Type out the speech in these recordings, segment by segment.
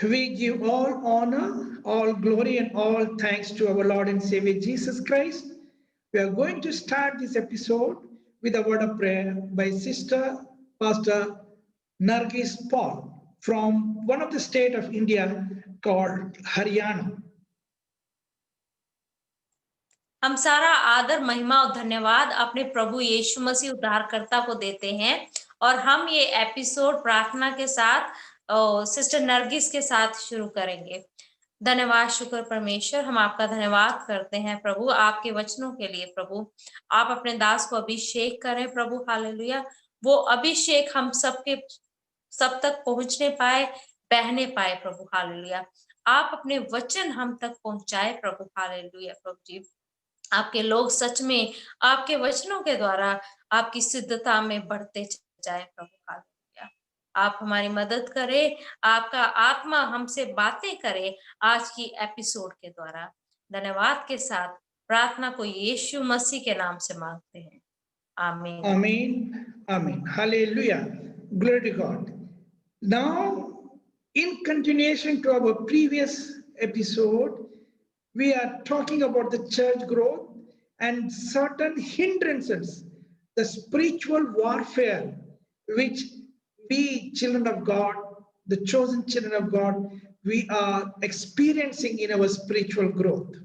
We give all honor, all glory, and all thanks to our Lord and Savior Jesus Christ. We are going to start this episode with a word of prayer by Sister Pastor Nargis Paul from one of the state of India called Haryana. हम सारा आदर महिमा और धन्यवाद अपने प्रभु यीशु मसीह उद्धारकर्ता को देते हैं और हम ये एपिसोड प्रार्थना के साथ सिस्टर नरगिस के साथ शुरू करेंगे। धन्यवाद शुक्र परमेश्वर, हम आपका धन्यवाद करते हैं प्रभु आपके वचनों के लिए। प्रभु आप अपने दास को अभिषेक करें प्रभु, हालेलुया। वो अभिषेक हम सब तक पहुंचने पाए, बहने पाए प्रभु, हालेलुया। आप अपने वचन हम तक पहुंचाए प्रभु, हालेलुया। प्रभु जी, आपके लोग सच में आपके वचनों के द्वारा आपकी सिद्धता में बढ़ते जाए प्रभु, हालेलुया। आप हमारी मदद करें, आपका आत्मा हमसे बातें करे आज की एपिसोड के द्वारा। धन्यवाद के साथ प्रार्थना को यीशु मसीह के नाम से मांगते हैं, आमीन। Amen. Amen. Hallelujah. Glory to God. Now, in continuation to our previous episode, we are talking about the church growth and certain hindrances, the spiritual warfare which we, children of God, the chosen children of God, we are experiencing in our spiritual growth.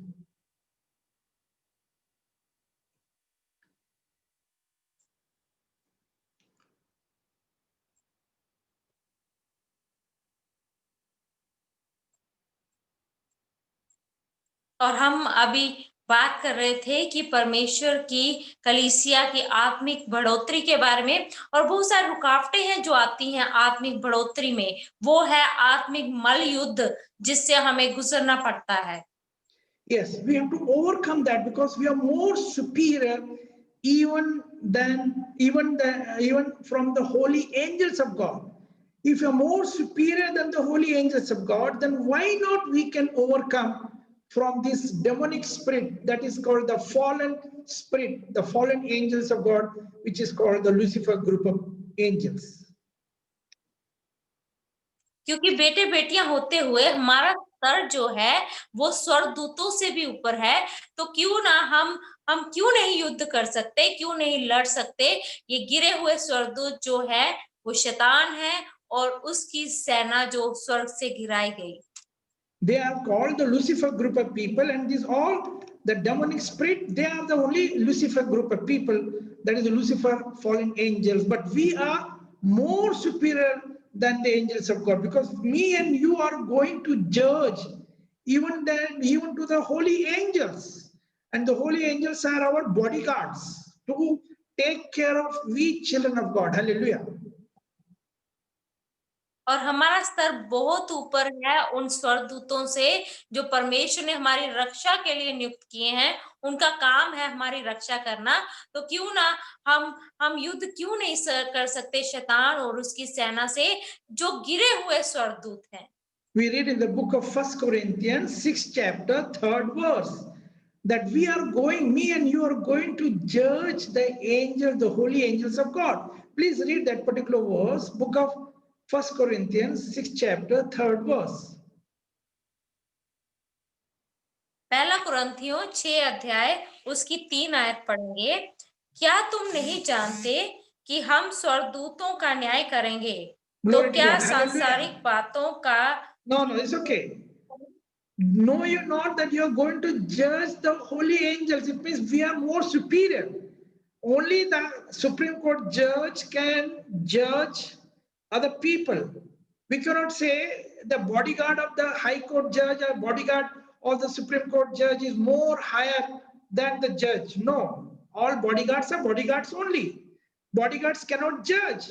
और हम अभी बात कर रहे थे कि परमेश्वर की कलीसिया की आत्मिक बढ़ोतरी के बारे में, और बहुत सारी रुकावटें हैं जो आती हैं आत्मिक बढ़ोतरी में। वो है आत्मिक मल युद्ध जिससे हमें गुजरना पड़ता है। Yes, we have to overcome that because we are more superior even from the holy angels of God. If you are more superior than the holy angels of God, then why not we can overcome from this demonic spirit that is called the fallen spirit, the fallen angels of God, which is called the Lucifer group of angels. क्योंकि बेटे बेटियां होते हुए हमारा स्तर जो है वो स्वर्गदूतों से भी ऊपर है, तो क्यों ना हम क्यों नहीं युद्ध कर सकते, क्यों नहीं लड़ सकते। ये गिरे हुए स्वर्गदूत जो है वो शैतान है और उसकी सेना जो स्वर्ग से गिराई गई। They are called the Lucifer group of people, and these all the demonic spirit, they are the only Lucifer group of people, that is the Lucifer fallen angels. But we are more superior than the angels of God, because me and you are going to judge even to the holy angels, and the holy angels are our bodyguards to take care of we children of God. Hallelujah. और हमारा स्तर बहुत ऊपर है उन स्वर्गदूतों से जो परमेश्वर ने हमारी रक्षा के लिए नियुक्त किए हैं। उनका काम है हमारी रक्षा करना, तो क्यों ना हम युद्ध क्यों नहीं कर सकते शैतान और उसकी सेना से जो गिरे हुए स्वर्गदूत हैं। We read in the book of 1 Corinthians 6 chapter 3rd verse that we are going, me and you are going to judge the angels, the holy angels of God. Please read that particular verse, book of 1 Corinthians 6 chapter 3rd verse. पहला कुरिन्थियों 6 अध्याय उसकी 3 आयत पढ़ेंगे। क्या तुम नहीं जानते कि हम स्वर्गदूतों का न्याय करेंगे, तो क्या सांसारिक बातों का। No, it's okay. Know you not that you are going to judge the holy angels? It means we are more superior. Only the Supreme Court judge can judge other people. We cannot say the bodyguard of the High Court judge or bodyguard of the Supreme Court judge is more higher than the judge. No, all bodyguards are bodyguards only. Bodyguards cannot judge.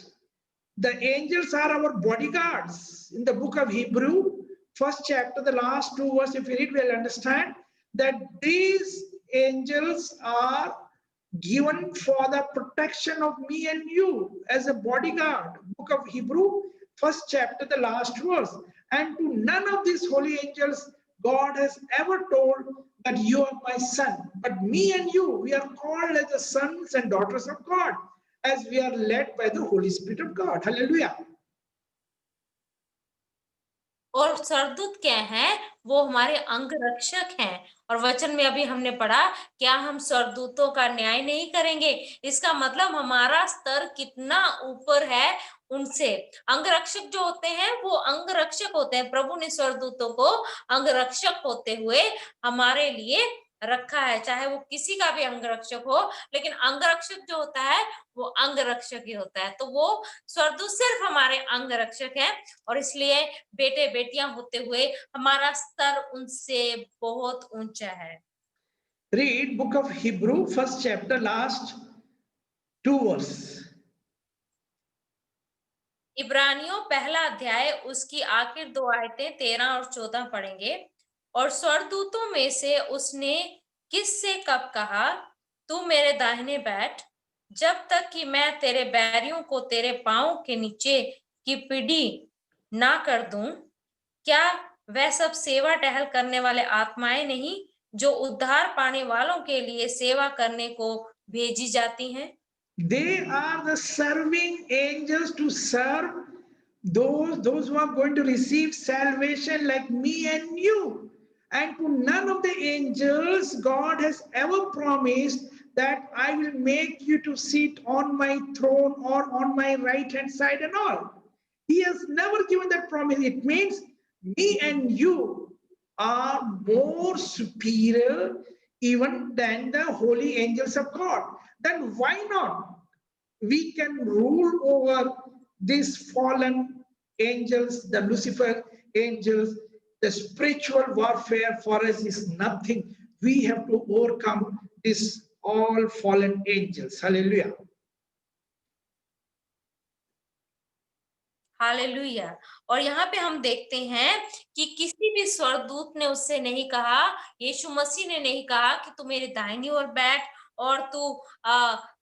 The angels are our bodyguards. In the book of Hebrew, first chapter, the last 2 verses, if you read, we'll understand that these angels are given for the protection of me and you as a bodyguard. Book of Hebrew, first chapter, the last verse. And to none of these holy angels God has ever told that you are my son. But me and you, we are called as the sons and daughters of God, as we are led by the Holy Spirit of God. Hallelujah. और सरदूत क्या हैं? वो हमारे अंगरक्षक हैं। और वचन में अभी हमने पढ़ा, क्या हम सरदूतों का न्याय नहीं करेंगे? इसका मतलब हमारा स्तर कितना ऊपर है उनसे। अंगरक्षक जो होते हैं वो अंगरक्षक होते हैं। प्रभु ने सरदूतों को अंगरक्षक होते हुए हमारे लिए रखा है, चाहे वो किसी का भी अंगरक्षक हो, लेकिन अंगरक्षक जो होता है वो अंगरक्षक ही होता है। तो वो स्वर्गदूत सिर्फ हमारे अंगरक्षक है, और इसलिए बेटे बेटियां होते हुए हमारा स्तर उनसे बहुत ऊंचा है। Read book of Hebrew, first chapter, last 2 verses. इब्रानियों पहला अध्याय उसकी आखिर 2 आयतें 13 और 14 पढ़ेंगे। और स्वर्गदूतों में से उसने किससे कब कहा, तू मेरे दाहिने बैठ, जब तक कि मैं तेरे बैरियों को तेरे पांव के नीचे की पीढ़ी ना कर दूं? क्या वह सब सेवा टहल करने वाले आत्माएं नहीं, जो उद्धार पाने वालों के लिए सेवा करने को भेजी जाती हैं? They are the serving angels to serve those who are going to receive salvation, like me and you. And to none of the angels God has ever promised that I will make you to sit on my throne or on my right hand side and all. He has never given that promise. It means me and you are more superior even than the holy angels of God. Then why not? We can rule over these fallen angels, the Lucifer angels. The spiritual warfare for us is nothing. We have to overcome these all fallen angels. Hallelujah. Hallelujah. और यहाँ पे हम देखते हैं कि किसी भी स्वर्गदूत ने उससे नहीं कहा, यीशु मसीह ने नहीं कहा कि तू मेरे दाहिनी ओर बैठ और तू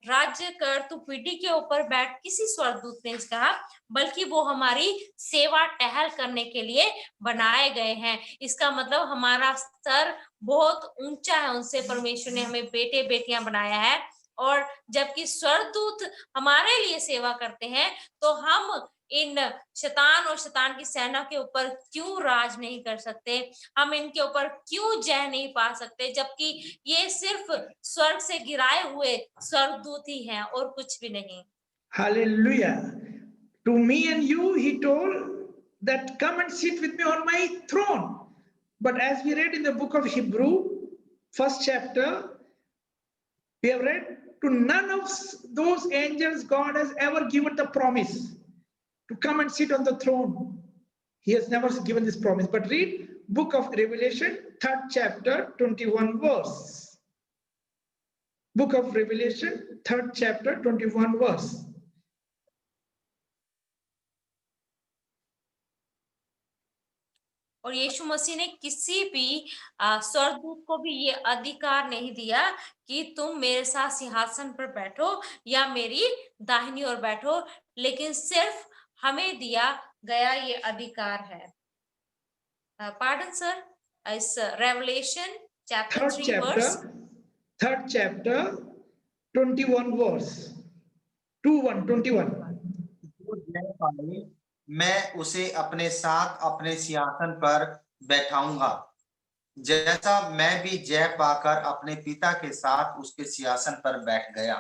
राज्य कर, तू पीढ़ी के ऊपर बैठ। किसी स्वर्गदूत ने कहा, बल्कि वो हमारी सेवा टहल करने के लिए बनाए गए हैं। इसका मतलब हमारा स्तर बहुत ऊंचा है उनसे। परमेश्वर ने हमें बेटे बेटियां बनाया है, और जबकि स्वर्गदूत हमारे लिए सेवा करते हैं, तो हम इन शैतान और शैतान की सेना के ऊपर क्यों राज नहीं कर सकते? हम इनके ऊपर क्यों जय नहीं पा सकते? जबकि ये सिर्फ स्वर्ग से गिराए हुए स्वर्गदूत ही हैं और कुछ भी नहीं। Hallelujah. To me and you, he told that come and sit with me on my throne. But as we read in the book of Hebrew, first chapter, we have read to none of those angels God has ever given the promise to come and sit on the throne. He has never given this promise. But read book of Revelation, 3rd chapter, 21 verse. Book of Revelation, 3rd chapter, 21 verse. और यीशु मसीह ने किसी भी स्वर्गदूत को भी ये अधिकार नहीं दिया कि तुम मेरे साथ सिंहासन पर बैठो या मेरी दाहिनी ओर बैठो, लेकिन सिर्फ हमें दिया गया ये अधिकार है। Pardon, sir. It's Revelation chapter 3 verse. 3rd chapter, 21 verse. 21. मैं उसे अपने साथ अपने सिंहासन पर बैठाऊंगा, जैसा मैं भी जय पाकर अपने पिता के साथ उसके सिंहासन पर बैठ गया।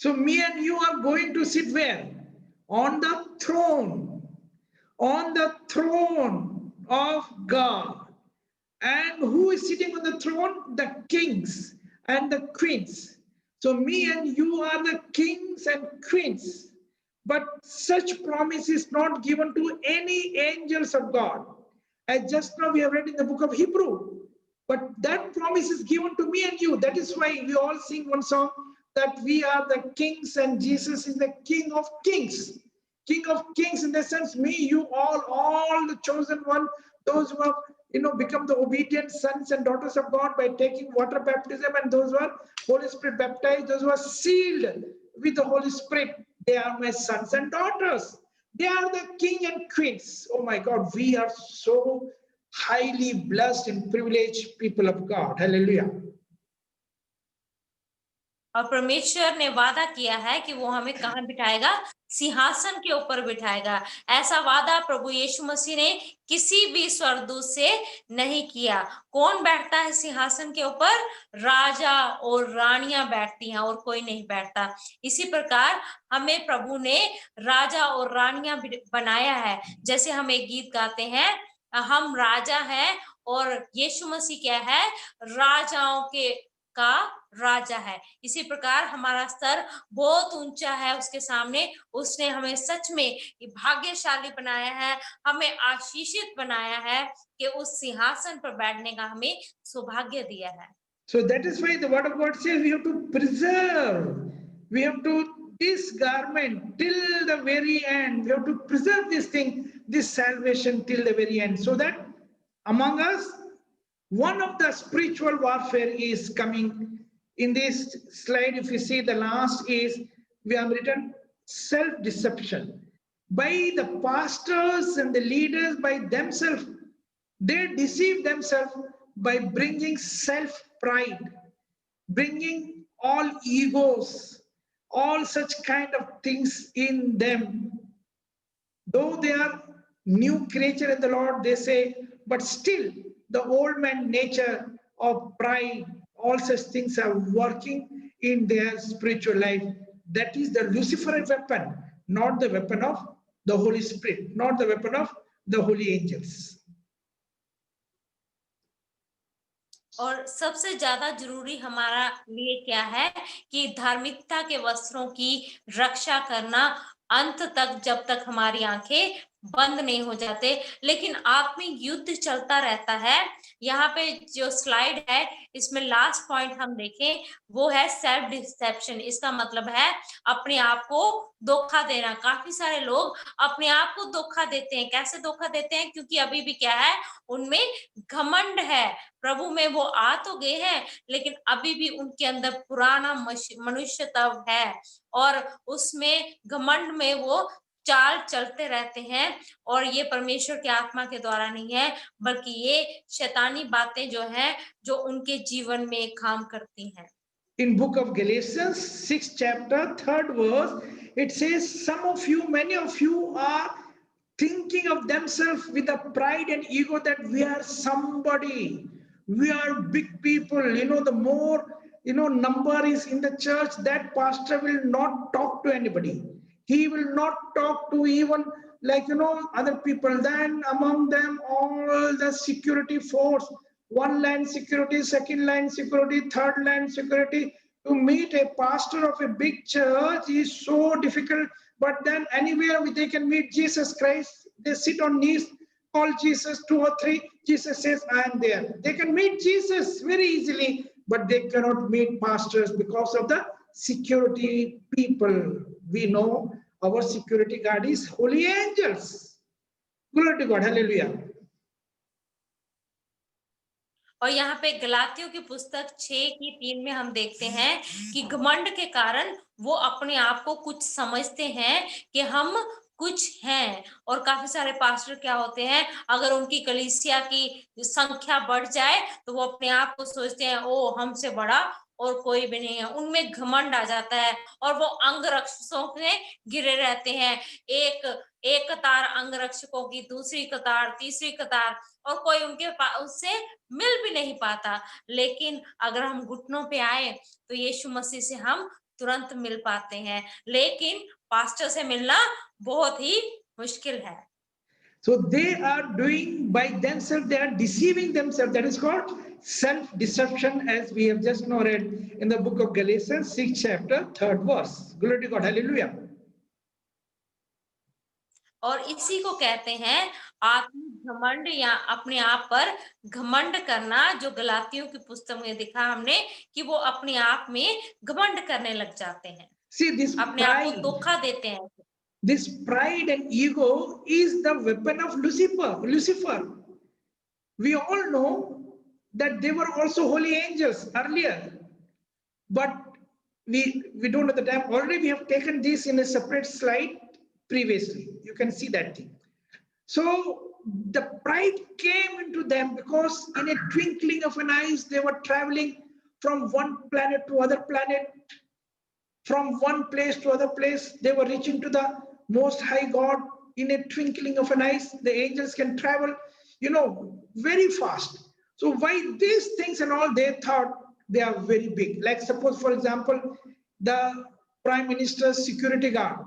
So me and you are going to sit where? On the throne. On the throne of God. And who is sitting on the throne? The kings and the queens. So me and you are the kings and queens. But such promise is not given to any angels of God. As just now we have read in the book of Hebrew. But that promise is given to me and you. That is why we all sing one song, that we are the kings and Jesus is the King of kings. King of kings in the sense, me, you, all the chosen one, those who have become the obedient sons and daughters of God by taking water baptism, and those who are Holy Spirit baptized, those who are sealed with the Holy Spirit, they are my sons and daughters. They are the king and queens. Oh my God, we are so highly blessed and privileged people of God. Hallelujah. और परमेश्वर ने वादा किया है कि वो हमें कहाँ बिठाएगा, सिंहासन के ऊपर बिठाएगा। ऐसा वादा प्रभु यीशु मसीह ने किसी भी स्वर्गदूत से नहीं किया। कौन बैठता है सिंहासन के ऊपर? राजा और रानियां बैठती हैं और कोई नहीं बैठता। इसी प्रकार हमें प्रभु ने राजा और रानियां बनाया है। जैसे हम एक गीत गाते हैं, हम राजा हैं और यीशु मसीह क्या है, राजाओं के का राजा है। इसी प्रकार हमारा स्तर बहुत ऊंचा है उसके सामने। उसने हमें सच में भाग्यशाली बनाया है, हमें आशीषित बनाया है कि उस सिंहासन पर बैठने का हमें सौभाग्य दिया है। So that is why the word of God says we have to preserve. We have to this garment till the very end. We have to preserve this thing, this salvation till the very end. So that among us, one of the spiritual warfare is coming. In this slide, if you see the last is, we have written self-deception. By the pastors and the leaders, by themselves, they deceive themselves by bringing self-pride, bringing all egos, all such kind of things in them. Though they are new creature in the Lord, they say, but still the old man nature of pride, all such things are working in their spiritual life. That is the Luciferian weapon, not the weapon of the Holy Spirit, not the weapon of the holy angels. और सबसे ज्यादा जरूरी हमारा लिए क्या है कि धार्मिकता के वस्त्रों की रक्षा करना अंत तक, जब तक हमारी आंखें बंद नहीं हो जाते। लेकिन आत्मिक युद्ध चलता रहता है। यहाँ पे जो स्लाइड है इसमें लास्ट पॉइंट हम देखें वो है सेल्फ डिसेप्शन। इसका मतलब है अपने आप को धोखा देना। काफी सारे लोग अपने आप को धोखा देते हैं। कैसे धोखा देते हैं? क्योंकि अभी भी क्या है, उनमें घमंड है। प्रभु में वो आ तो गए हैं लेकिन अभी भी उनके अंदर पुराना मनुष्यत्व है और उसमें घमंड में वो चाल चलते रहते हैं। और ये परमेश्वर की आत्मा के द्वारा नहीं है, बल्कि ये शैतानी बातें जो हैं जो उनके जीवन में काम करती हैं। In book of Galatians 6th chapter 3rd verse, it says, some of you, many of you are thinking of themselves with a pride and ego that we are somebody, we are big people. The more number is in the church, that pastor will not talk to anybody. He will not talk to even other people. Then among them all the security force, one line security, second line security, third line security. To meet a pastor of a big church is so difficult. But then anywhere they can meet Jesus Christ, they sit on knees, call Jesus 2 or 3, Jesus says, I am there. They can meet Jesus very easily, but they cannot meet pastors because of the security people. We know our security guard is holy angels. Glory to God. Hallelujah. और यहाँ पे गलातियों की पुस्तक 6:3 में हम देखते हैं कि घमंड के कारण वो अपने आप को कुछ समझते हैं कि हम कुछ हैं। और काफी सारे पास्टर क्या होते हैं, अगर उनकी कलीसिया की संख्या बढ़ जाए तो वो अपने आप को सोचते हैं ओ हमसे बड़ा और कोई भी नहीं है। उनमें घमंड आ जाता है और वो अंगरक्षकों में घिरे रहते हैं। एक कतार अंगरक्षकों की, दूसरी कतार, तीसरी कतार, और कोई उनके उससे मिल भी नहीं पाता। लेकिन अगर हम घुटनों पे आए तो यीशु मसीह से हम तुरंत मिल पाते हैं। लेकिन पास्टर से मिलना बहुत ही मुश्किल है। So they are doing by themselves, they are deceiving themselves. That is called self-deception, as we have just now read in the book of Galatians 6th chapter 3rd verse. Glory to God. Hallelujah. और इसी को कहते हैं आत्मिक घमंड या अपने आप पर घमंड करना, जो गलातियों की पुस्तक में दिखा हमने कि वो अपने आप में घमंड करने लग जाते हैं। See, this अपने आप को pride, धोखा देते हैं। this pride and ego is the weapon of Lucifer. We all know that they were also holy angels earlier, but we don't know the time. Already we have taken this in a separate slide previously. You can see that thing. So the pride came into them because in a twinkling of an eye, they were traveling from one planet to other planet. from one place to other place. They were reaching to the Most High God in a twinkling of an eye. The angels can travel, very fast. So why these things and all, they thought they are very big. Like suppose, for example, the Prime Minister's security guard,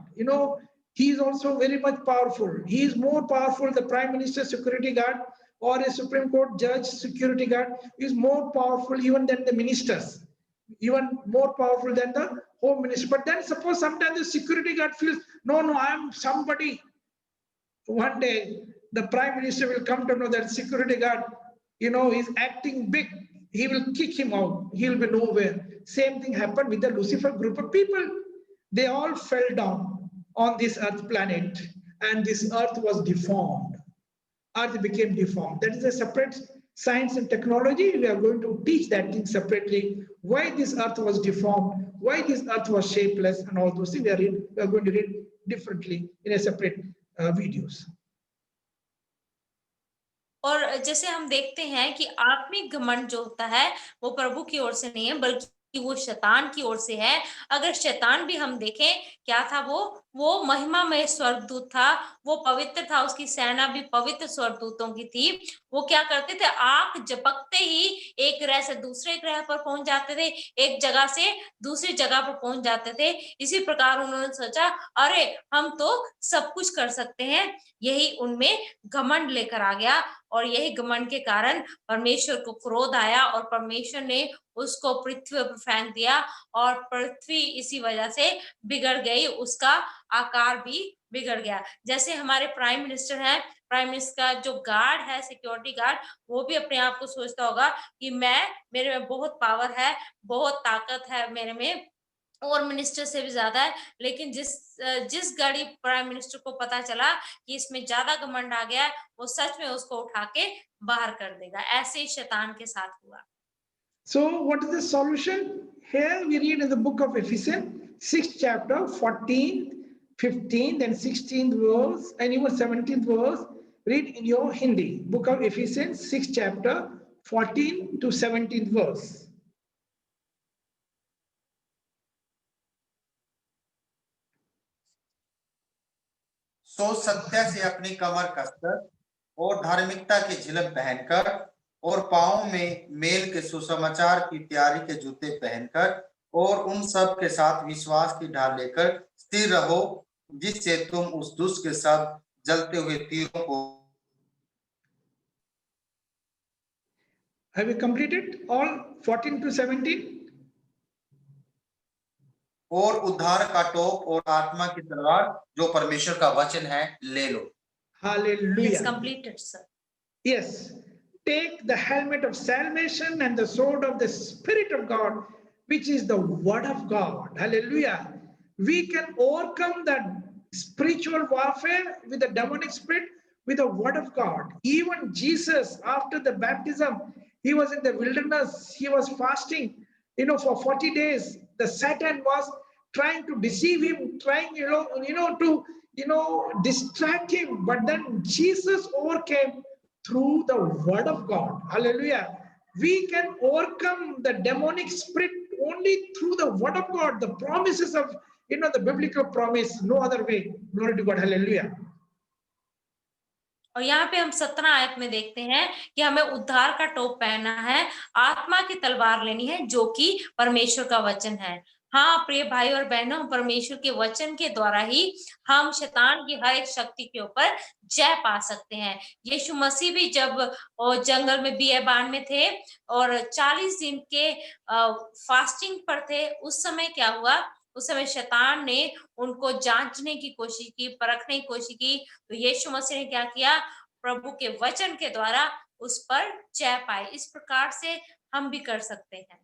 he is also very much powerful. He is more powerful, the Prime Minister's security guard or a Supreme Court judge security guard is more powerful even than the ministers, even more powerful than the home minister. But then suppose sometimes the security guard feels, no, I'm somebody. One day the Prime Minister will come to know that security guard, is acting big. He will kick him out. He'll be nowhere. Same thing happened with the Lucifer group of people. They all fell down on this earth planet, and this earth was deformed. Earth became deformed. That is a separate science and technology. We are going to teach that thing separately. Why this earth was deformed, why this earth was shapeless, and all those things we are going to read differently in a separate videos. और जैसे हम देखते हैं कि आत्मिक घमंड जो होता है वो प्रभु की ओर से नहीं है बल्कि वो शैतान की ओर से है। अगर शैतान भी हम देखें क्या था, वो महिमामय स्वर्गदूत था, वो पवित्र था, उसकी सेना भी पवित्र स्वर्गदूतों की थी। वो क्या करते थे, आंख झपकते ही एक ग्रह से दूसरे ग्रह पर पहुंच जाते थे, एक जगह से दूसरी जगह पर पहुंच जाते थे। इसी प्रकार उन्होंने सोचा अरे हम तो सब कुछ कर सकते हैं। यही उनमें घमंड लेकर आ गया और यही घमंड के कारण परमेश्वर को क्रोध आया और परमेश्वर ने उसको पृथ्वी पर फेंक दिया और पृथ्वी इसी वजह से बिगड़ गई, उसका आकार भी बिगड़ गया। जैसे हमारे प्राइम मिनिस्टर हैं, प्राइम मिनिस्टर का जो गार्ड है, सिक्योरिटी गार्ड, वो भी अपने आप को सोचता होगा कि मेरे में बहुत पावर है, बहुत ताकत है मेरे में और मिनिस्टर से भी ज्यादा है। लेकिन जिस गाड़ी प्राइम मिनिस्टर को पता चला कि इसमें ज्यादा घमंड आ गया है, वो सच में उसको उठा के बाहर कर देगा। ऐसे ही शैतान के साथ हुआ। So what is the solution? Here we read in the book of Ephesians, 6th chapter, 14th, 15th and 16th verse and even 17th verse. Read in your Hindi. Book of Ephesians, 6th chapter, 14th to 17th verse. सो सत्य से अपनी कमर कसकर और धार्मिकता की झिलक पहनकर और पांवों में मेल के सुसमाचार की तैयारी के जूते पहनकर और उन सब के साथ विश्वास की ढाल लेकर स्थिर रहो, जिससे तुम उस दुष्ट के साथ जलते हुए तीरों को। Have you completed all 14 to 17? और उद्धार का टोप और आत्मा की तलवार जो परमेश्वर का वचन है ले लो। Hallelujah. It's completed, sir. Yes. Take the helmet of salvation and the sword of the Spirit of God, which is the word of God. Hallelujah. We can overcome that spiritual warfare with the demonic spirit with the word of God. Even Jesus, after the baptism, he was in the wilderness. He was fasting, for 40 days. The Satan was trying to deceive him, trying, to, distract him. But then Jesus overcame through the word of God. Hallelujah. We can overcome the demonic spirit only through the word of God, the promises of, the biblical promise, no other way. Glory to God. Hallelujah. और यहाँ पे हम 17 आयत में देखते हैं कि हमें उद्धार का टोप पहनना है, आत्मा की तलवार लेनी है जो कि परमेश्वर का वचन है। हाँ प्रिय भाई और बहनों, परमेश्वर के वचन के द्वारा ही हम शैतान की हर एक शक्ति के ऊपर जय पा सकते हैं। यीशु मसीह भी जब जंगल में बियाबान में थे और 40 दिन के फास्टिंग पर थे, उस समय क्या हुआ, उस समय शैतान ने उनको जांचने की कोशिश की, परखने की कोशिश की, तो यीशु मसीह ने क्या किया, प्रभु के वचन के द्वारा उस पर जय पाई। इस प्रकार से हम भी कर सकते हैं।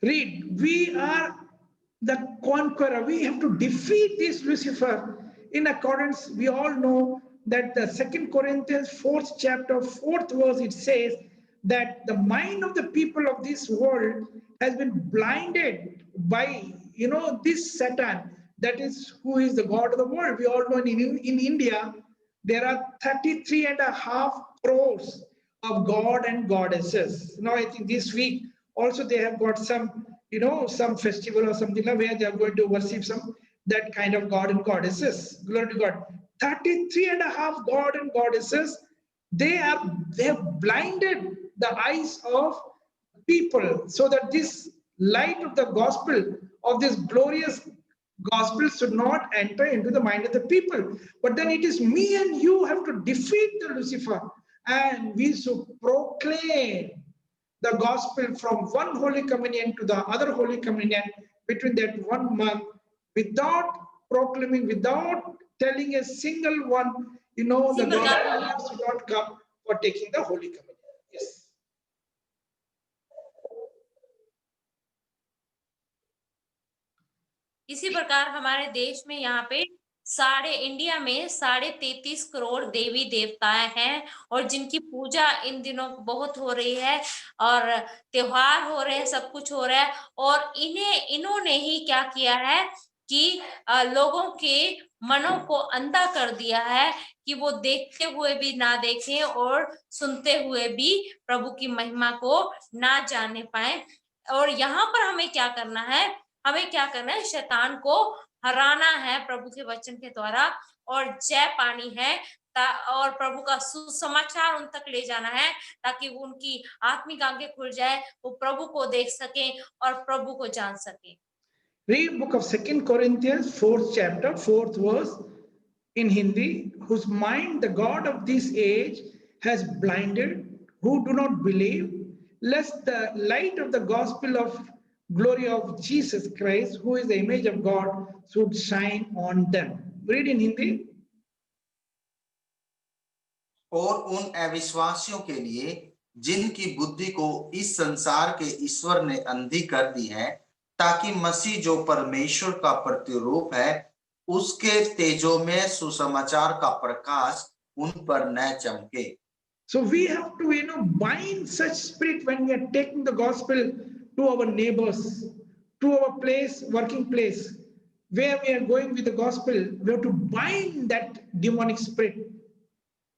Read, we are the conqueror. We have to defeat this Lucifer in accordance. We all know that the 2 Corinthians 4th chapter 4th verse, it says that the mind of the people of this world has been blinded by this Satan, that is who is the God of the world. We all know in India there are 33.5 crores of God and goddesses. Now I think this week also they have got some some festival or something like where they are going to worship some that kind of god and goddesses. Glory to God. 33.5 god and goddesses. They have blinded the eyes of people so that this light of the gospel, of this glorious gospel, should not enter into the mind of the people. But then it is me and you have to defeat the Lucifer, and we should proclaim the gospel from one Holy Communion to the other Holy Communion between that 1 month, without proclaiming, without telling a single one, the gospel should not come for taking the Holy Communion. Yes. इसी प्रकार हमारे देश में यहाँ पे India में 33.5 करोड़ देवी देवताएं हैं और जिनकी पूजा इन दिनों बहुत हो रही है और त्योहार हो रहे हैं, सब कुछ हो रहा है। और इन्होंने ही क्या किया है कि लोगों के मनों को अंधा कर दिया है कि वो देखते हुए भी ना देखें और सुनते हुए भी प्रभु की महिमा को ना जाने पाए। और यहाँ पर हमें क्या करना है? हमें क्या करना है? शैतान को हराना है प्रभु के वचन के द्वारा और जय पानी है और प्रभु का सुसमाचार उन तक ले जाना है ताकि उनकी आत्मिक आंखें खुल जाए, वो प्रभु को देख सकें और प्रभु को जान सकें। Read book of 2 Corinthians 4th chapter 4th verse in Hindi. Whose mind the God of this age has blinded, who do not believe, lest the light of the gospel of glory of Jesus Christ, who is the image of God, should shine on them. Read in Hindi. और उन अविश्वासियों के लिए जिनकी बुद्धि को इस संसार के ईश्वर ने अंधी कर दी है, ताकि मसीह जो परमेश्वर का प्रतिरूप है उसके तेजो में सुसमाचार का प्रकाश उन पर न चमके। So we have to bind such spirit when we are taking the gospel to our neighbors, to our place, working place, where we are going with the gospel. We have to bind that demonic spirit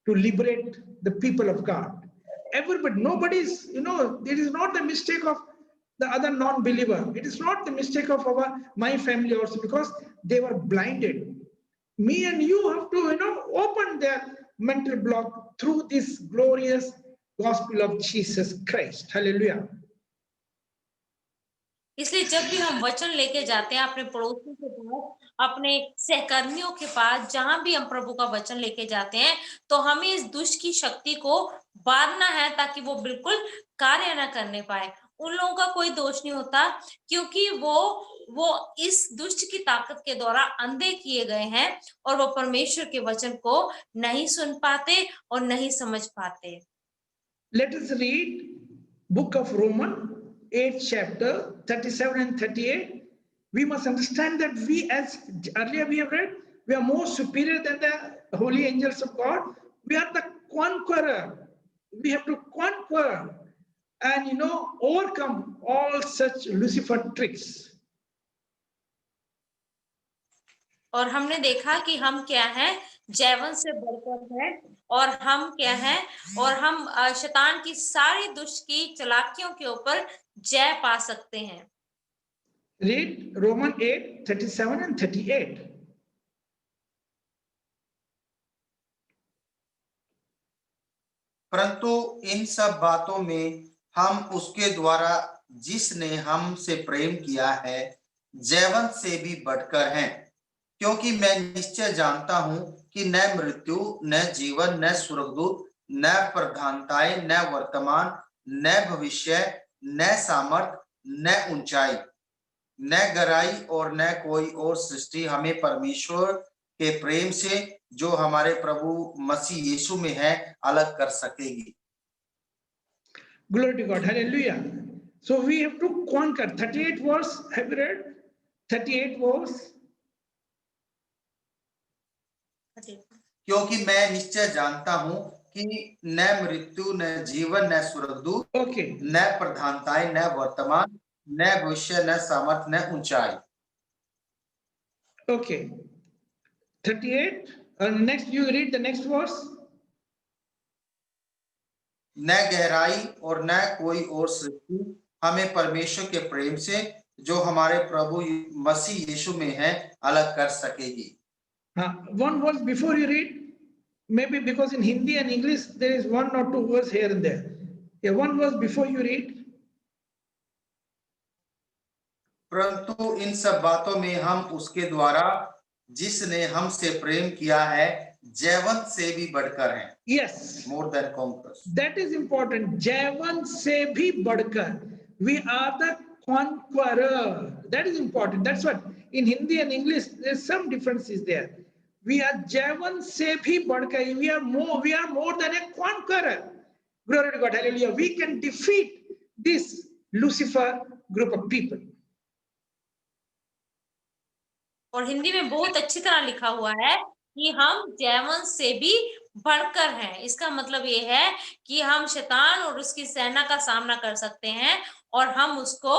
to liberate the people of God. Everybody, nobody's, it is not the mistake of the other non-believer. It is not the mistake of my family also, because they were blinded. Me and you have to, open their mental block through this glorious gospel of Jesus Christ. Hallelujah. इसलिए जब भी हम वचन लेके जाते हैं अपने पड़ोसियों के पास, अपने सहकर्मियों के पास, जहां भी हम प्रभु का वचन लेके जाते हैं, तो हमें इस दुष्ट की शक्ति को बांधना है ताकि वो बिल्कुल कार्य ना करने पाए। उन लोगों का कोई दोष नहीं होता क्योंकि वो इस दुष्ट की ताकत के द्वारा अंधे किए गए हैं और वो परमेश्वर के वचन को नहीं सुन पाते और नहीं समझ पाते। Let us read book of Romans 8th chapter 37 and 38. We must understand that we, as earlier we have read, we are more superior than the holy angels of God. We are the conqueror. We have to conquer and overcome all such Lucifer tricks. और हमने देखा कि हम क्या हैं, जैवन से बढ़कर हैं और हम क्या हैं, और हम शैतान की सारी दुष्ट की चालाकियों के ऊपर जय पा सकते हैं। Read Romans 8:37 and 38. परंतु इन सब बातों में हम उसके द्वारा जिसने हमसे प्रेम किया है जैवन से भी बढ़कर हैं, क्योंकि मैं निश्चय जानता हूं कि न मृत्यु, न जीवन, न स्वर्गदूत, न प्रधानताएं, न वर्तमान, न भविष्य, न सामर्थ, न ऊंचाई, न गहराई और न कोई और सृष्टि हमें परमेश्वर के प्रेम से जो हमारे प्रभु मसीह यीशु में है अलग कर सकेगी। Glory to God. Hallelujah. So we have to conquer. 38 verse, have you read? 38 verse. क्योंकि मैं निश्चय जानता हूं कि न मृत्यु, न जीवन, न स्वर्गदूत, न प्रधानताएं, न वर्तमान, न भविष्य, न सामर्थ, न ऊंचाई। Okay. 38. Next, you read the next verse. न गहराई और न कोई और सृष्टि हमें परमेश्वर के प्रेम से जो हमारे प्रभु मसीह यीशु में है अलग कर सकेगी। One verse before you read, maybe because in Hindi and English there is one or two words here and there. Yeah, one verse before you read. परंतु इन सब बातों में हम उसके द्वारा जिसने हमसे प्रेम किया है जयवंत से भी बढ़कर हैं। Yes, More than conquerors. that is important. जयवंत से भी बढ़कर. We are the conqueror. That is important. That's what in Hindi and English there's some differences there. We are जयवंत से भी बढ़कर. We are more than a conqueror. Glory to God. Hallelujah. We can defeat this Lucifer group of people. और हिंदी में बहुत अच्छी तरह लिखा हुआ है कि हम जयवंत से भी बढ़कर हैं। इसका मतलब ये है कि हम शैतान और उसकी सेना का सामना कर सकते हैं और हम उसको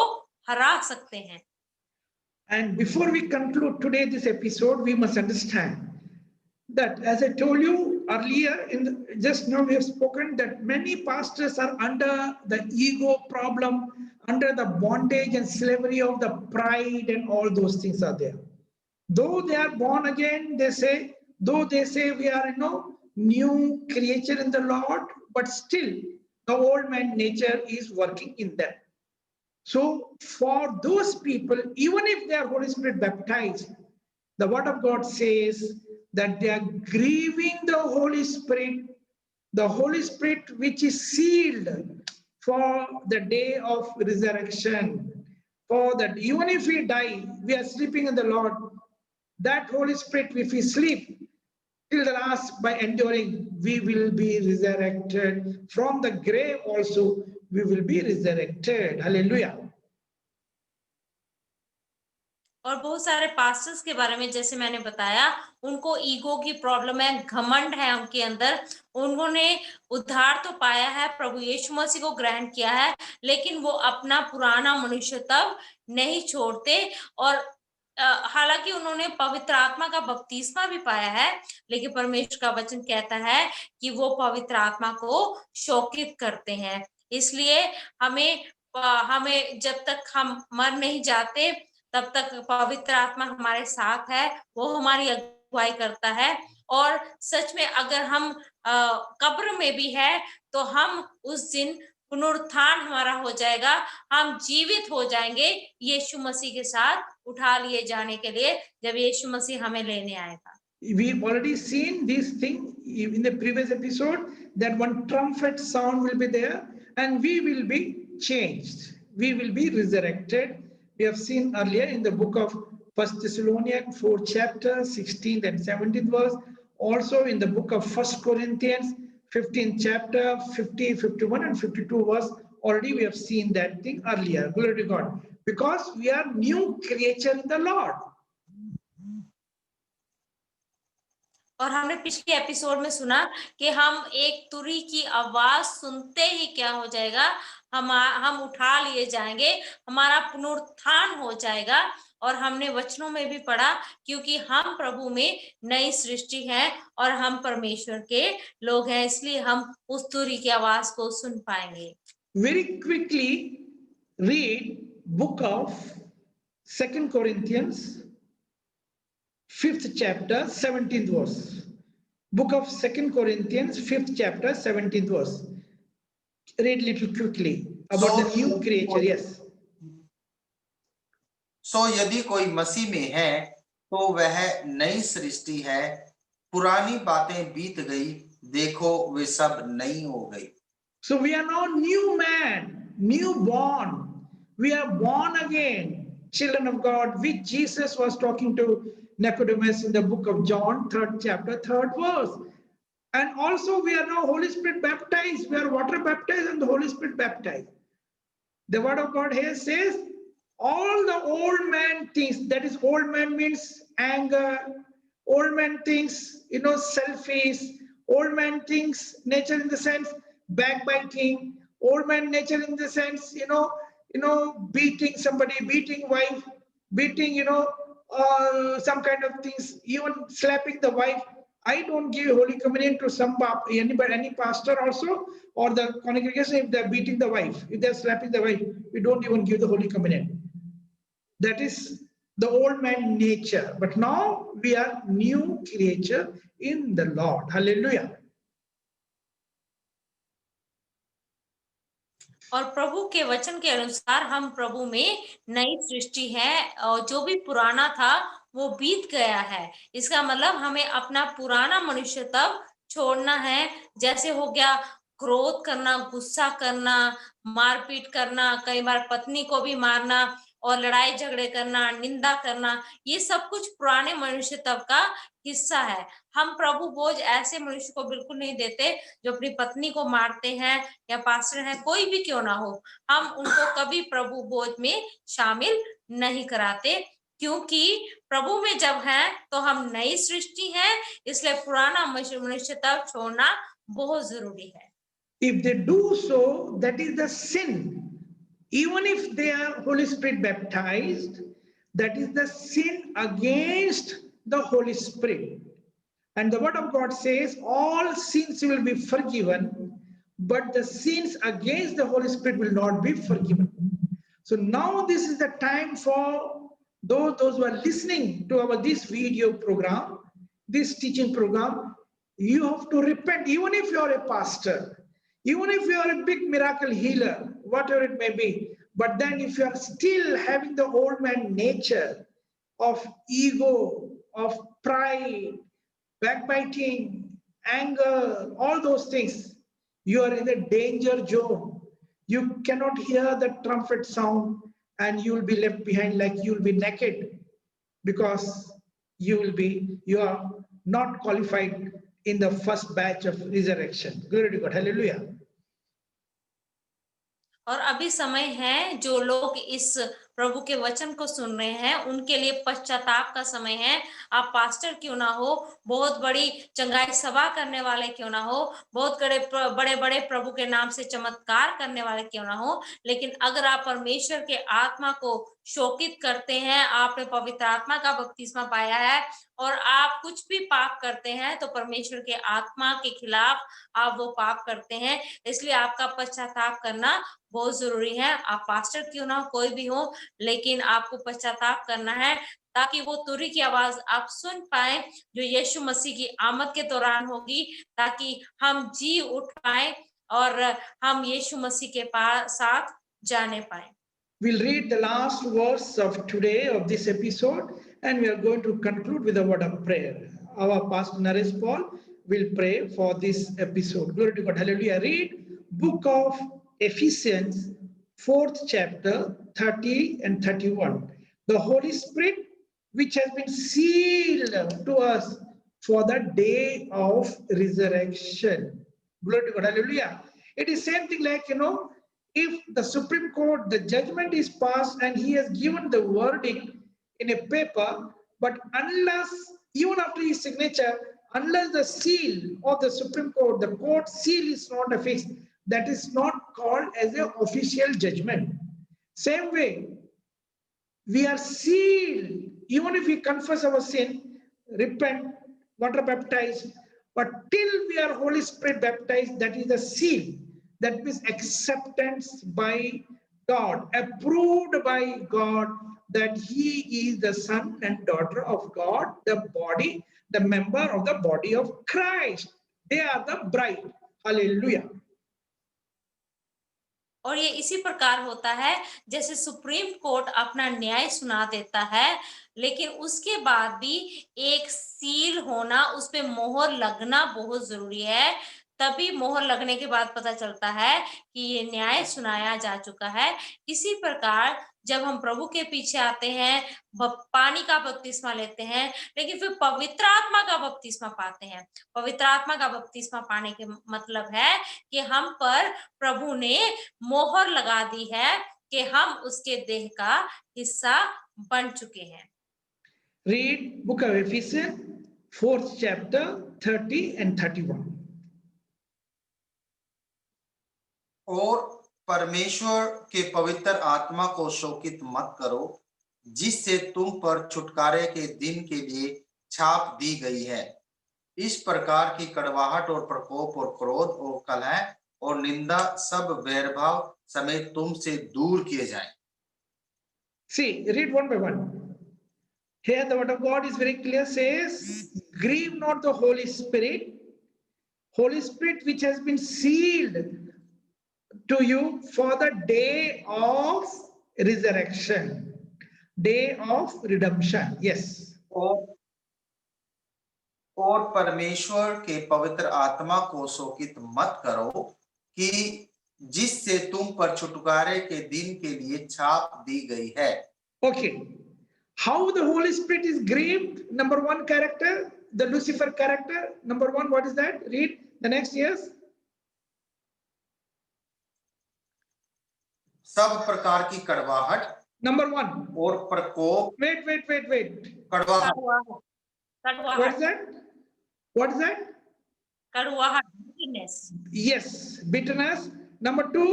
हरा सकते हैं। And before we conclude today this episode, we must understand that, as I told you earlier, just now we have spoken that many pastors are under the ego problem, under the bondage and slavery of the pride, and all those things are there. Though they are born again, they say we are new creature in the Lord, but still the old man nature is working in them. So for those people, even if they are Holy Spirit baptized, the word of God says that they are grieving the Holy Spirit which is sealed for the day of resurrection. For that, even if we die, we are sleeping in the Lord. That Holy Spirit, if we sleep till the last by enduring, we will be resurrected. From the grave also, we will be resurrected. Hallelujah. और बहुत सारे pastors के बारे में जैसे मैंने बताया, उनको ईगो की प्रॉब्लम है, घमंड है उनके अंदर। उन्होंने उद्धार तो पाया है, प्रभु यीशु मसीह को ग्रहण किया है, लेकिन वो अपना पुराना मनुष्य तब नहीं छोड़ते। और हालांकि उन्होंने पवित्र आत्मा का बपतिस्मा भी पाया है, लेकिन परमेश्वर का वचन कहता है कि वो पवित्र आत्मा को शोकित करते हैं। इसलिए हमें जब तक हम मर नहीं जाते तब तक पवित्र आत्मा हमारे साथ है, वो हमारी अगुवाई करता है। और सच में अगर हम कब्र में भी है तो हम उस दिन पुनरुत्थान हमारा हो जाएगा, हम जीवित हो जाएंगे यीशु मसीह के साथ उठा लिए जाने के लिए, जब यीशु मसीह हमें लेने आएगा। We've already seen this thing in the previous episode, that one trumpet sound will be there and we will be changed. We will be resurrected. We have seen earlier in the book of 1 Thessalonians 4 chapter 16th and 17th verse. Also in the book of 1 Corinthians 15th chapter 50, 51 and 52 verse. Already we have seen that thing earlier. Glory to God. Because we are new creature in the Lord. और हमने पिछले episode में सुना कि हम एक तुरी की आवाज सुनते ही क्या हो जाएगा, हम उठा लिए जाएंगे, हमारा पुनरुत्थान हो जाएगा। और हमने वचनों में भी पढ़ा, क्योंकि हम प्रभु में नई सृष्टि हैं और हम परमेश्वर के लोग हैं, इसलिए हम उस तुरी की आवाज को सुन पाएंगे। Very quickly read book of 2 Corinthians 5th chapter 17th verse. Book of 2 Corinthians 5th chapter 17th verse. Read little quickly about the new creature. Yes. सो यदि कोई मसीह में है तो वह नई सृष्टि है, पुरानी बातें बीत गई, देखो वे सब नई हो गई। So we are now new man, new born. We are born again, children of God, which Jesus was talking to Nicodemus in the book of John, 3rd chapter, 3rd verse. And also we are now Holy Spirit baptized. We are water baptized and the Holy Spirit baptized. The word of God here says, all the old man things, that is, old man means anger, old man things, selfish, old man things, nature in the sense, backbiting, old man nature in the sense, beating somebody, beating wife, beating, some kind of things, even slapping the wife, I don't give Holy Communion to any pastor also, or the congregation if they're beating the wife, if they're slapping the wife, we don't even give the Holy Communion. That is the old man nature. But now we are new creature in the Lord. Hallelujah. और प्रभु के वचन के अनुसार हम प्रभु में नई सृष्टि है, और जो भी पुराना था वो बीत गया है। इसका मतलब हमें अपना पुराना मनुष्य तब छोड़ना है। जैसे हो गया क्रोध करना, गुस्सा करना, मारपीट करना, कई बार पत्नी को भी मारना और लड़ाई झगड़े करना, निंदा करना, ये सब कुछ पुराने मनुष्य तब का हिस्सा है। हम प्रभु बोझ ऐसे मनुष्य को बिल्कुल नहीं देते जो अपनी पत्नी को मारते हैं या पास्टर हैं, कोई भी क्यों ना हो, हम उनको कभी प्रभु बोझ में शामिल नहीं कराते, क्योंकि प्रभु में जब हैं तो हम नई सृष्टि हैं, इसलिए पुराना मनुष्य तब छोड़ना बहुत जरूरी है। If they do so, that is the sin. Even if they are Holy Spirit baptized, that is the sin against the Holy Spirit. And the word of God says all sins will be forgiven, but the sins against the Holy Spirit will not be forgiven. So now this is the time for those who are listening to this video program, this teaching program. You have to repent, even if you are a pastor, even if you are a big miracle healer, whatever it may be. But then if you are still having the old man nature of ego, of pride, backbiting, anger, all those things, you are in the danger zone. You cannot hear the trumpet sound and you will be left behind like you will be naked, because you are not qualified in the first batch of resurrection. Glory to God. Hallelujah. और अभी समय है, जो लोग इस प्रभु के वचन को सुन रहे हैं उनके लिए पश्चाताप का समय है। आप पास्टर क्यों ना हो, बहुत बड़ी चंगाई सभा करने वाले क्यों ना हो, बहुत बड़े बड़े प्रभु के नाम से चमत्कार करने वाले क्यों ना हो, लेकिन अगर आप परमेश्वर के आत्मा को शोकित करते हैं, आपने पवित्र आत्मा का बपतिस्मा पाया है और आप कुछ भी पाप करते हैं, तो परमेश्वर के आत्मा के खिलाफ आप वो पाप करते हैं। इसलिए आपका पश्चाताप करना बहुत जरूरी है। आप पास्टर क्यों ना हो, कोई भी हो, लेकिन आपको पश्चाताप करना है, ताकि वो तुरही की आवाज आप सुन पाए जो यीशु मसीह की आमद के दौरान होगी, ताकि हम जी उठ पाए और हम यीशु मसीह के साथ जाने पाए। We'll read the last verse of today of this episode, and we are going to conclude with a word of prayer. Our Pastor Naresh Paul will pray for this episode. Glory to God. Hallelujah. Read book of Ephesians, 4th chapter, 30 and 31. The Holy Spirit, which has been sealed to us for the day of resurrection. Glory to God. Hallelujah. It is same thing like, if the Supreme Court, the judgment is passed and he has given the verdict in a paper, but unless, even after his signature, unless the seal of the Supreme Court, the court seal is not affixed, that is not called as an official judgment. Same way, we are sealed, even if we confess our sin, repent, water baptized, but till we are Holy Spirit baptized, that is the seal. That means acceptance by God, approved by God, that he is the son and daughter of God, the body, the member of the body of Christ. They are the bride. Hallelujah. और ये इसी प्रकार होता है जैसे supreme court अपना न्याय सुना देता है, लेकिन उसके बाद भी एक सील होना, उस पे मोहर लगना बहुत जरूरी है। तभी मोहर लगने के बाद पता चलता है कि ये न्याय सुनाया जा चुका है। इसी प्रकार जब हम प्रभु के पीछे आते हैं, पानी का बपतिस्मा लेते हैं, लेकिन फिर पवित्र आत्मा का बपतिस्मा पाते हैं। पवित्र आत्मा का बपतिस्मा पाने के मतलब है कि हम पर प्रभु ने मोहर लगा दी है कि हम उसके देह का हिस्सा बन चुके हैं। Read book of Ephesians, 4th chapter, 30 and 31. और परमेश्वर के पवित्र आत्मा को शोकित मत करो, जिससे तुम पर छुटकारे के दिन के लिए छाप दी गई है। इस प्रकार की कड़वाहट और प्रकोप और क्रोध और कलह और निंदा सब वैरभाव समेत तुमसे दूर किए जाएं। See, read one by one. Here the word of God is very clear, says, grieve not the Holy Spirit which has been sealed to you for the day of resurrection, day of redemption. Yes. और परमेश्वर के पवित्र आत्मा को शोकित मत करो कि जिससे तुम पर छुटकारे के दिन के लिए छाप दी गई है। Okay. How the Holy Spirit is grieved? Number one character, the Lucifer character. Number one, what is that? Read the next, yes. सब प्रकार की कड़वाहट, Number one. और प्रकोप। Wait. कड़वाहट। What is that? What is that? कड़वाहट, bitterness. Yes, bitterness. Number two.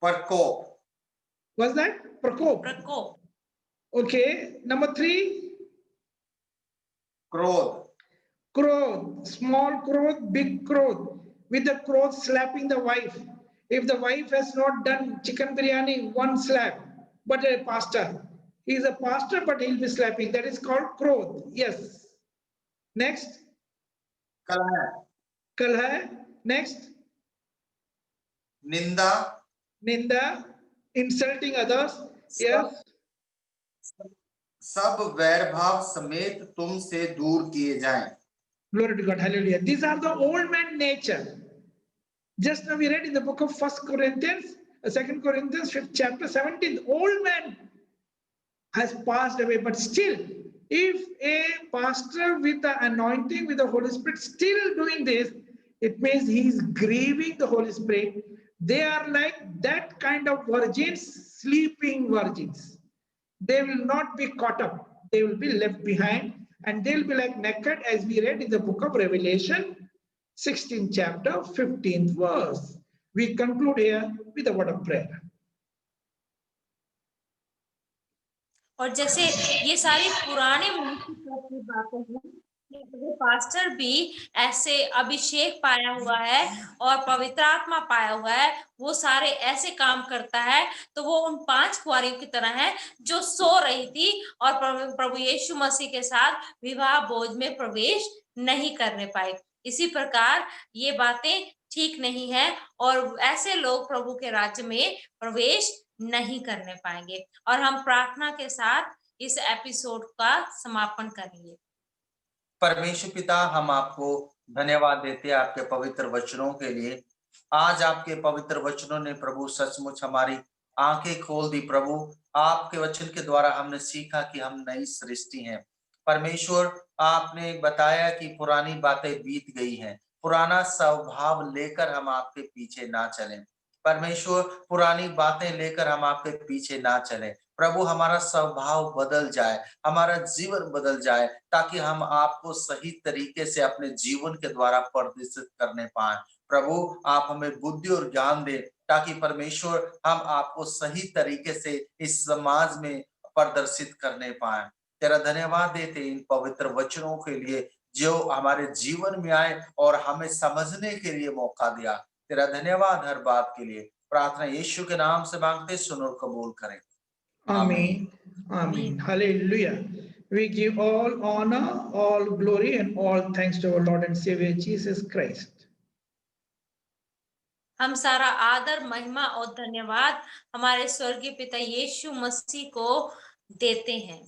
प्रकोप। What's that? Prakop. प्रकोप. Okay. Number three. क्रोध। Krodh. Small krodh, big krodh. With the krodh slapping the wife. If the wife has not done chicken biryani, one slap. But a pastor. He is a pastor, but he'll be slapping. That is called krodh. Yes. Next. कलह। Kalha. Next. निंदा। Ninda. Insulting others. Yes. सब वैरभाव समेत तुमसे दूर किए जाएं। Glory to God. Hallelujah. These are the old man nature. Just now we read in the book of 2 Corinthians 5th chapter 17, the old man has passed away, but still, if a pastor with the anointing, with the Holy Spirit still doing this, it means he is grieving the Holy Spirit. They are like that kind of virgins, sleeping virgins. They will not be caught up. They will be left behind, and they'll be like naked, as we read in the book of Revelation 16th chapter 15th verse. We conclude here with a word of prayer. और जैसे ये सारी पुराने मनुष्य की बातें हैं, वो पास्टर भी ऐसे अभिषेक पाया हुआ है और पवित्र आत्मा पाया हुआ है, वो सारे ऐसे काम करता है, तो वो उन 5 कुंवारियों की तरह है जो सो रही थी और प्रभु यीशु मसीह के साथ विवाह भोज में प्रवेश नहीं करने पाए। इसी प्रकार ये बातें ठीक नहीं है और ऐसे लोग प्रभु के राज्य में प्रवेश नहीं करने पाएंगे। और हम प्रार्थना के साथ इस एपिसोड का समापन करेंगे। परमेश्वर पिता, हम आपको धन्यवाद देते हैं आपके पवित्र वचनों के लिए। आज आपके पवित्र वचनों ने प्रभु सचमुच हमारी आंखें खोल दी। प्रभु, आपके वचन के द्वारा हमने सीखा कि हम नई सृष्टि हैं। परमेश्वर, आपने बताया कि पुरानी बातें बीत गई हैं, पुराना स्वभाव लेकर हम आपके पीछे ना चलें। परमेश्वर, पुरानी बातें लेकर हम आपके पीछे ना चलें। प्रभु, हमारा स्वभाव बदल जाए, हमारा जीवन बदल जाए, ताकि हम आपको सही तरीके से अपने जीवन के द्वारा प्रदर्शित करने पाए। प्रभु, आप हमें बुद्धि और ज्ञान दे, ताकि परमेश्वर हम आपको सही तरीके से इस समाज में प्रदर्शित करने पाए। तेरा धन्यवाद देते इन पवित्र वचनों के लिए जो हमारे जीवन में आए और हमें समझने के लिए मौका दिया। तेरा धन्यवाद हर बात के लिए। प्रार्थना यीशु के नाम से मांगते, सुन और कबूल करें। Amen. Amen. Hallelujah. We give all honor, all glory, and all thanks to our Lord and Savior Jesus Christ. हम सारा आदर, महिमा और धन्यवाद हमारे स्वर्गीय पिता यीशु मसीह को देते हैं।